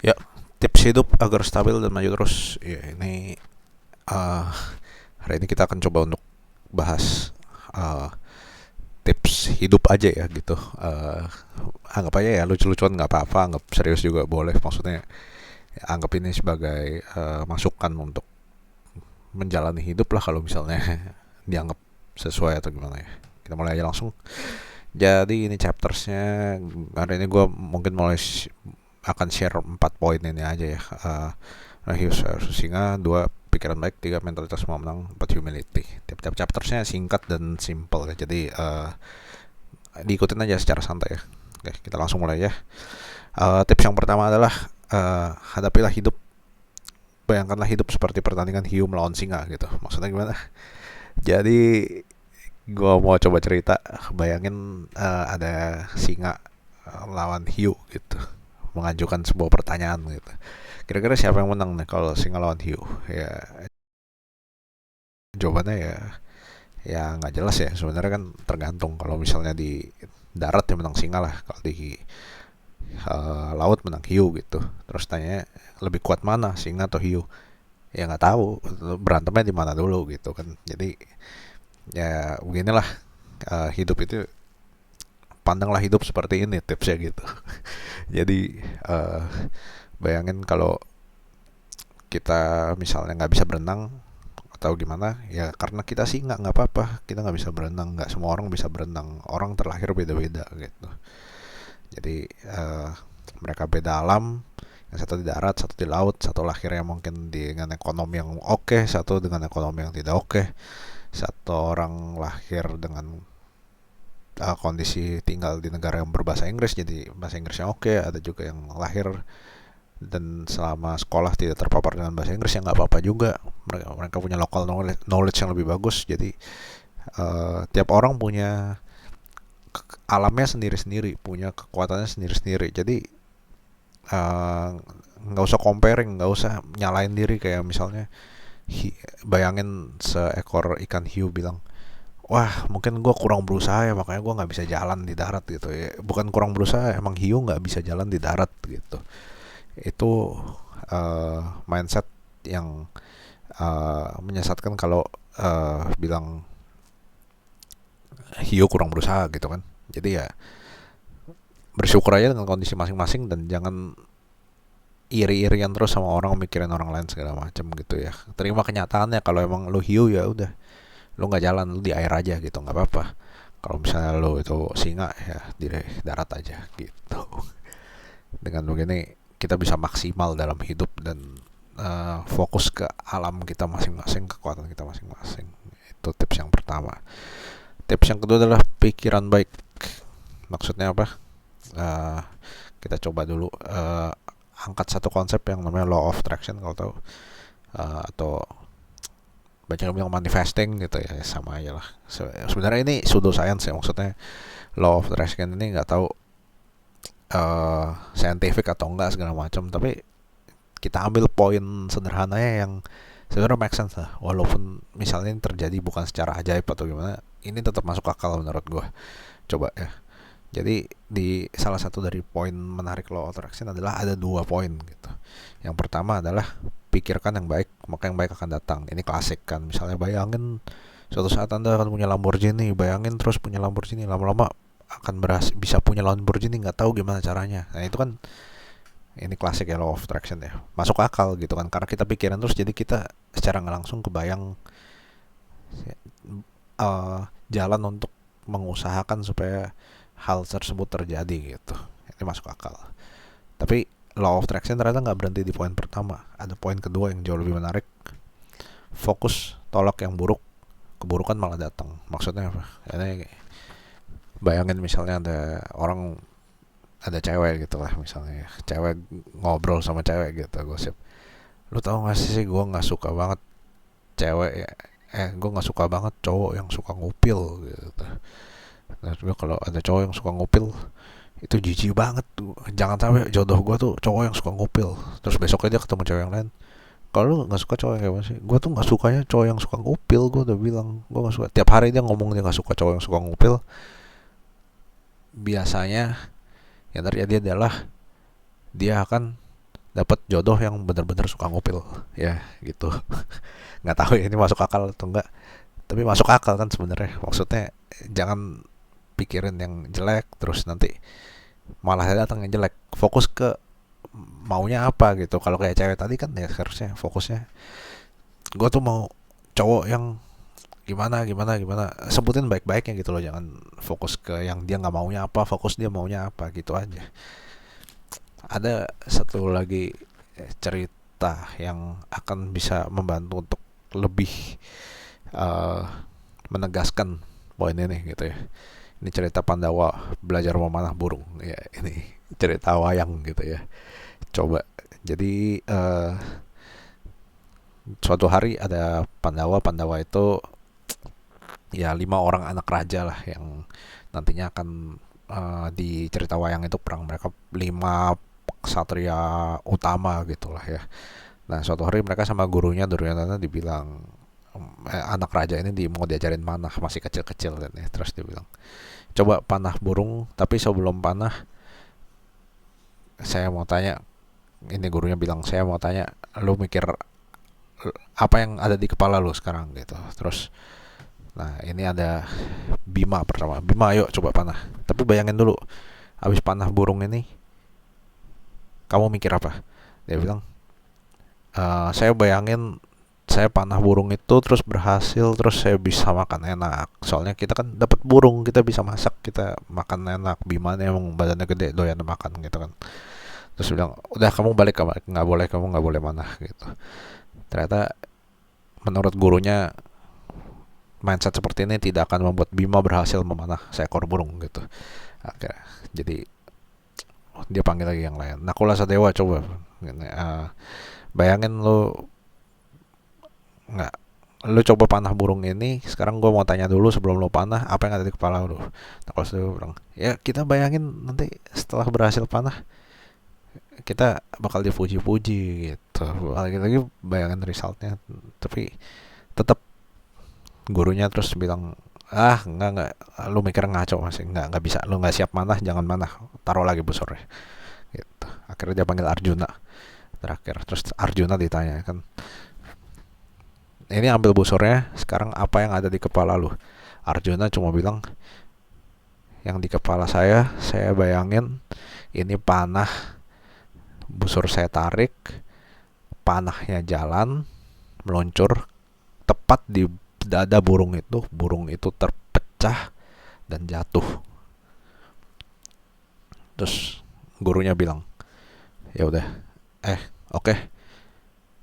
Ya, tips hidup agar stabil dan maju terus. Ya, ini uh, hari ini kita akan coba untuk bahas uh, tips hidup aja ya gitu. Anggap aja ya lucu-lucuan nggak apa-apa, anggap serius juga boleh. Maksudnya ya, anggap ini sebagai masukan untuk menjalani hidup lah kalau misalnya dianggap sesuai atau gimana ya. Kita mulai aja langsung. Jadi ini chaptersnya hari ini gue mungkin akan share 4 poin ini aja ya. Rahius Singa, 2 pikiran baik, 3 mentalitas menang, 4 humility. Tiap-tiap chaptersnya singkat dan simple ya. Jadi diikutin aja secara santai ya. Oke, kita langsung mulai ya. Tips yang pertama adalah hadapilah hidup. Bayangkanlah hidup seperti pertandingan hiu melawan singa gitu. Maksudnya gimana? Jadi gue mau coba cerita. Bayangin ada singa lawan hiu gitu, mengajukan sebuah pertanyaan gitu. Kira-kira siapa yang menang nih kalau singa lawan hiu? Ya jawabannya ya nggak jelas ya. Sebenarnya kan tergantung. Kalau misalnya di darat ya menang singa lah. Kalau di laut menang hiu gitu. Terus tanya lebih kuat mana singa atau hiu? Ya nggak tahu. Berantemnya di mana dulu gitu kan. Jadi ya beginilah hidup itu. Pandanglah hidup seperti ini tipsnya gitu. Jadi bayangin kalau kita misalnya nggak bisa berenang atau gimana ya, karena kita sih nggak apa-apa, kita nggak bisa berenang, nggak semua orang bisa berenang, orang terlahir beda-beda gitu. Jadi mereka beda alam, yang satu di darat, satu di laut, satu lahirnya mungkin dengan ekonomi yang oke, satu dengan ekonomi yang tidak oke, satu orang lahir dengan kondisi tinggal di negara yang berbahasa Inggris jadi bahasa Inggrisnya oke, ada juga yang lahir dan selama sekolah tidak terpapar dengan bahasa Inggris ya nggak apa-apa juga, mereka punya local knowledge yang lebih bagus. Jadi tiap orang punya alamnya sendiri-sendiri, punya kekuatannya sendiri-sendiri. Jadi nggak usah comparing, nggak usah nyalain diri. Kayak misalnya bayangin seekor ikan hiu bilang, wah mungkin gue kurang berusaha ya makanya gue nggak bisa jalan di darat gitu ya. Bukan kurang berusaha, emang hiu nggak bisa jalan di darat gitu. Itu mindset yang menyesatkan kalau bilang hiu kurang berusaha gitu kan. Jadi ya bersyukur aja dengan kondisi masing-masing dan jangan iri-irian terus sama orang, mikirin orang lain segala macam gitu ya. Terima kenyataannya, kalau emang lu hiu ya udah, lu nggak jalan, lu di air aja gitu, nggak apa-apa. Kalau misalnya lu itu singa ya di darat aja gitu. Dengan begini kita bisa maksimal dalam hidup dan fokus ke alam kita masing-masing, kekuatan kita masing-masing. Itu tips yang pertama. Tips yang kedua adalah pikiran baik. Maksudnya apa? Uh, kita coba dulu angkat satu konsep yang namanya law of attraction, kalau tahu. Atau banyak yang bilang manifesting gitu ya, sama aja lah. Sebenarnya ini pseudo science ya, maksudnya law of attraction ini nggak tahu scientific atau enggak segala macam, tapi kita ambil poin sederhananya yang sebenarnya make sense lah. Walaupun misalnya ini terjadi bukan secara ajaib atau gimana, ini tetap masuk akal menurut gue. Coba ya. Jadi di salah satu dari poin menarik law of attraction adalah ada 2 poin gitu. Yang pertama adalah pikirkan yang baik, maka yang baik akan datang. Ini klasik kan. Misalnya bayangin suatu saat Anda akan punya Lamborghini, bayangin terus punya Lamborghini, lama-lama akan bisa punya Lamborghini, nggak tahu gimana caranya. Nah itu kan, ini klasik ya law of attraction ya, masuk akal gitu kan, karena kita pikiran terus jadi kita secara nggak langsung kebayang jalan untuk mengusahakan supaya hal tersebut terjadi gitu. Ini masuk akal. Tapi law of attraction ternyata nggak berhenti di poin pertama, ada poin kedua yang jauh lebih menarik. Fokus tolak yang buruk, keburukan malah datang. Maksudnya apa? Ini bayangin misalnya ada orang, ada cewek gitu lah misalnya, cewek ngobrol sama cewek gitu, gosip, lu tau gak sih gue nggak suka banget cewek ya, gue nggak suka banget cowok yang suka ngupil gitu. Nah gue kalau ada cowok yang suka ngupil itu jijik banget tuh, jangan sampai jodoh gue tuh cowok yang suka ngupil. Terus besoknya dia ketemu cewek yang lain, kalau lu nggak suka cowok yang kayak mana sih, gue tuh nggak sukanya cowok yang suka ngupil, gue udah bilang gue nggak suka. Tiap hari dia ngomong dia nggak suka cowok yang suka ngupil. Biasanya yang terjadi adalah dia akan dapat jodoh yang benar-benar suka ngupil, ya gitu. Nggak tahu ya ini masuk akal atau enggak, tapi masuk akal kan sebenarnya. Maksudnya jangan pikirin yang jelek terus nanti malah datang yang jelek. Fokus ke maunya apa gitu. Kalau kayak cewek tadi kan ya harusnya fokusnya gue tuh mau cowok yang gimana gimana gimana, sebutin baik-baiknya gitu loh, jangan fokus ke yang dia nggak maunya apa, fokus dia maunya apa gitu aja. Ada satu lagi cerita yang akan bisa membantu untuk lebih uh, menegaskan poin ini gitu ya. Ini cerita Pandawa belajar memanah burung ya, ini cerita wayang gitu ya. Coba, jadi suatu hari ada Pandawa itu ya 5 orang anak raja lah yang nantinya akan di cerita wayang itu perang, mereka 5 ksatria utama gitulah ya. Nah suatu hari mereka sama gurunya Duryodhana dibilang, anak raja ini mau diajarin panah, masih kecil-kecil dan ya, terus dia bilang coba panah burung, tapi sebelum panah saya mau tanya, ini gurunya bilang saya mau tanya lu mikir apa yang ada di kepala lu sekarang gitu. Terus nah ini ada Bima pertama, Bima ayo coba panah, tapi bayangin dulu habis panah burung ini kamu mikir apa. Dia bilang, saya bayangin saya panah burung itu terus berhasil, terus saya bisa makan enak, soalnya kita kan dapat burung, kita bisa masak, kita makan enak. Bima nih emang badannya gede, doyan makan gitu kan. Terus bilang udah kamu balik, nggak boleh, kamu nggak boleh manah gitu. Ternyata menurut gurunya mindset seperti ini tidak akan membuat Bima berhasil memanah seekor burung gitu. Oke, jadi dia panggil lagi yang lain. Nakula Sadewa coba, bayangin lu nggak, lu coba panah burung ini sekarang, gue mau tanya dulu sebelum lu panah apa yang ada di kepala lu. Nakula Sadewa bilang ya kita bayangin nanti setelah berhasil panah kita bakal dipuji-puji gitu, lagi-lagi bayangin resultnya. Tapi tetap gurunya terus bilang, enggak, lu mikir ngaco masih, nggak bisa, lu nggak siap manah, jangan manah, taruh lagi busurnya gitu. Akhirnya dia panggil Arjuna terakhir, terus Arjuna ditanya kan, ini ambil busurnya sekarang, apa yang ada di kepala lu? Arjuna cuma bilang, yang di kepala saya bayangin ini panah, busur saya tarik, panahnya jalan meluncur tepat di dada burung itu terpecah dan jatuh. Terus gurunya bilang, ya udah, oke,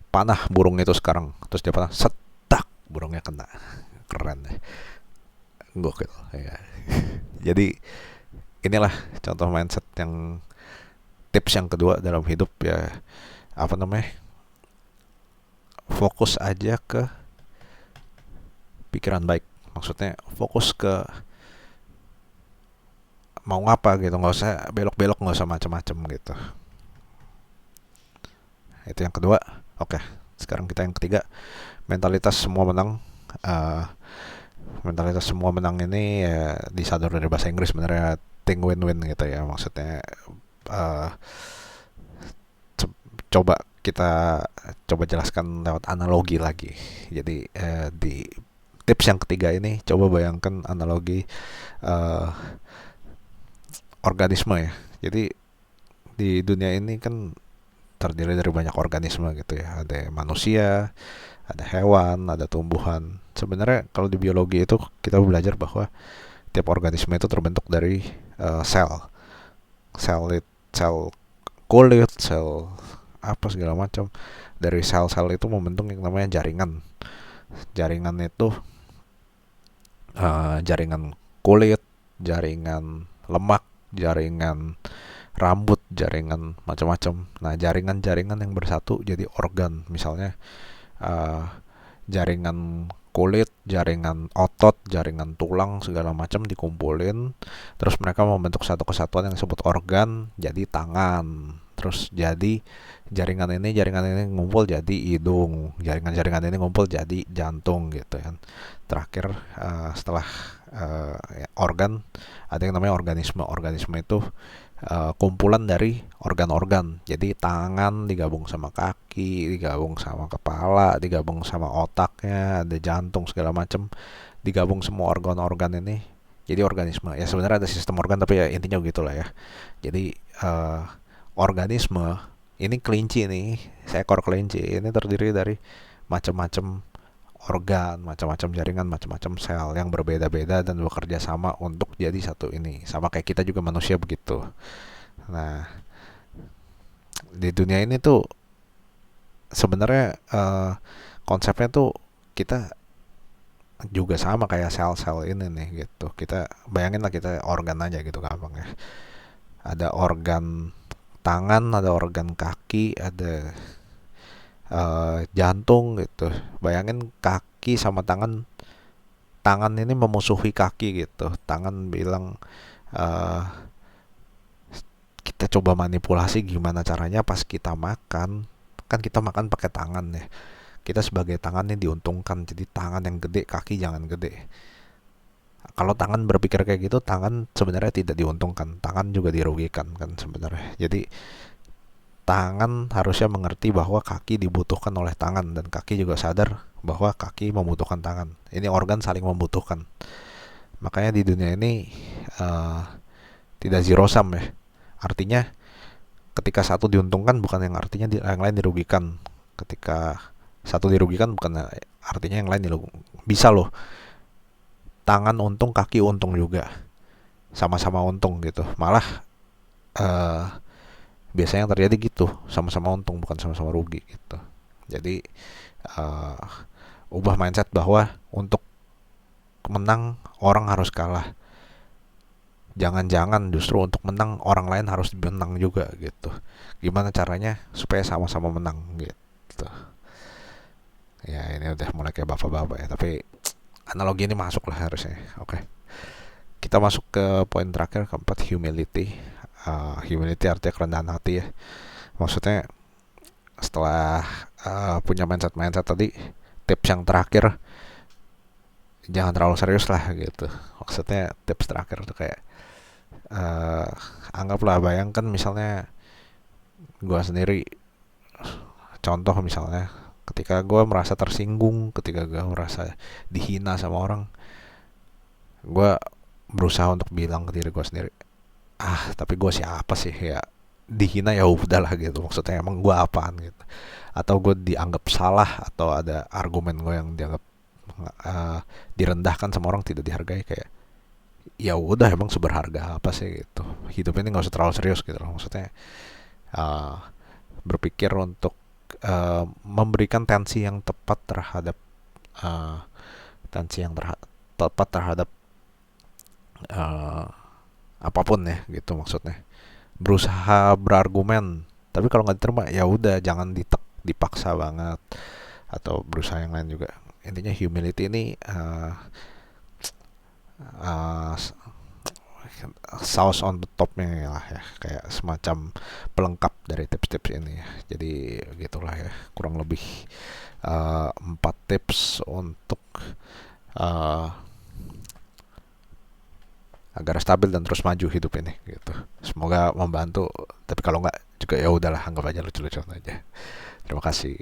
panah burung itu sekarang. Terus dia panah, setak, burungnya kena. Keren deh, gokil ya. Jadi inilah contoh mindset yang, tips yang kedua dalam hidup ya, apa namanya, fokus aja ke pikiran baik. Maksudnya fokus ke mau ngapa gitu, nggak usah belok-belok, nggak usah macam-macam gitu. Itu yang kedua. Oke, sekarang kita yang ketiga, mentalitas semua menang. uh, Mentalitas semua menang ini ya disadur dari bahasa Inggris sebenarnya, think win-win gitu ya. Maksudnya uh, coba kita jelaskan lewat analogi lagi. Jadi di tips yang ketiga ini coba bayangkan analogi uh, organisme ya. Jadi di dunia ini kan terdiri dari banyak organisme gitu ya. Ada manusia, ada hewan, ada tumbuhan. Sebenarnya kalau di biologi itu kita belajar bahwa tiap organisme itu terbentuk dari sel. Sel kulit, sel apa segala macam. Dari sel-sel itu membentuk yang namanya jaringan. Jaringan itu jaringan kulit, jaringan lemak, jaringan rambut, jaringan macam-macam. Nah, jaringan-jaringan yang bersatu jadi organ. Misalnya jaringan kulit, jaringan otot, jaringan tulang segala macam dikumpulin, terus mereka membentuk satu kesatuan yang disebut organ, jadi tangan. Terus jadi jaringan ini ngumpul jadi hidung, jaringan-jaringan ini ngumpul jadi jantung gitu kan. Terakhir setelah organ, ada yang namanya organisme. Organisme itu kumpulan dari organ-organ. Jadi tangan digabung sama kaki, digabung sama kepala, digabung sama otaknya, ada jantung segala macam, digabung semua organ-organ ini. Jadi organisme. Ya sebenarnya ada sistem organ tapi ya intinya begitulah ya. Jadi organisme ini kelinci nih, seekor kelinci ini terdiri dari macam-macam organ, macam-macam jaringan, macam-macam sel yang berbeda-beda dan bekerja sama untuk jadi satu ini. Sama kayak kita juga manusia begitu. Nah, di dunia ini tuh sebenarnya konsepnya tuh kita juga sama kayak sel-sel ini nih gitu. Kita bayangin lah kita organ aja gitu gampang ya. Ada organ tangan, ada organ kaki, ada jantung gitu. Bayangin kaki sama tangan, tangan ini memusuhi kaki gitu. Tangan bilang eh, kita coba manipulasi gimana caranya pas kita makan. Kan kita makan pakai tangan ya. Kita sebagai tangan ini diuntungkan. Jadi tangan yang gede, kaki jangan gede. Kalau tangan berpikir kayak gitu, tangan sebenarnya tidak diuntungkan. Tangan juga dirugikan kan sebenarnya. Jadi tangan harusnya mengerti bahwa kaki dibutuhkan oleh tangan dan kaki juga sadar bahwa kaki membutuhkan tangan. Ini organ saling membutuhkan. Makanya di dunia ini uh, tidak zero sum ya. Artinya ketika satu diuntungkan bukan yang artinya yang lain dirugikan. Ketika satu dirugikan bukan artinya yang lain dirugikan. Bisa loh. Tangan untung, kaki untung juga. Sama-sama untung gitu. Malah uh, biasanya yang terjadi gitu, sama-sama untung bukan sama-sama rugi gitu. Jadi uh, ubah mindset bahwa untuk menang orang harus kalah. Jangan-jangan justru untuk menang orang lain harus menang juga gitu. Gimana caranya supaya sama-sama menang gitu. Ya ini udah mulai kayak bapak-bapak ya, tapi analogi ini masuk lah harusnya. Oke. Kita masuk ke poin terakhir keempat, humility. Humility artinya kerendahan hati ya. Maksudnya setelah punya mindset tadi, tips yang terakhir jangan terlalu serius lah gitu. Maksudnya tips terakhir tuh kayak anggaplah, bayangkan misalnya gue sendiri, contoh misalnya ketika gue merasa tersinggung, ketika gue merasa dihina sama orang, gue berusaha untuk bilang ke diri gue sendiri, tapi gue siapa sih ya, dihina ya udahlah gitu, maksudnya emang gue apaan gitu, atau gue dianggap salah atau ada argumen gue yang dianggap direndahkan sama orang, tidak dihargai, kayak ya udah emang seberharga apa sih gitu, hidup ini nggak usah terlalu serius gitu loh. Maksudnya uh, berpikir untuk memberikan tensi yang tepat terhadap uh, tensi yang tepat terhadap uh, apapun ya gitu, maksudnya berusaha berargumen, tapi kalau nggak diterima ya udah jangan dipaksa banget atau berusaha yang lain juga. Intinya humility ini uh, sauce on the topnya lah ya, kayak semacam pelengkap dari tips-tips ini ya. Jadi gitulah ya, kurang lebih 4 tips untuk uh, agar stabil dan terus maju hidup ini gitu. Semoga membantu, tapi kalau nggak juga ya udahlah, anggap aja lucu-lucuan aja. Terima kasih.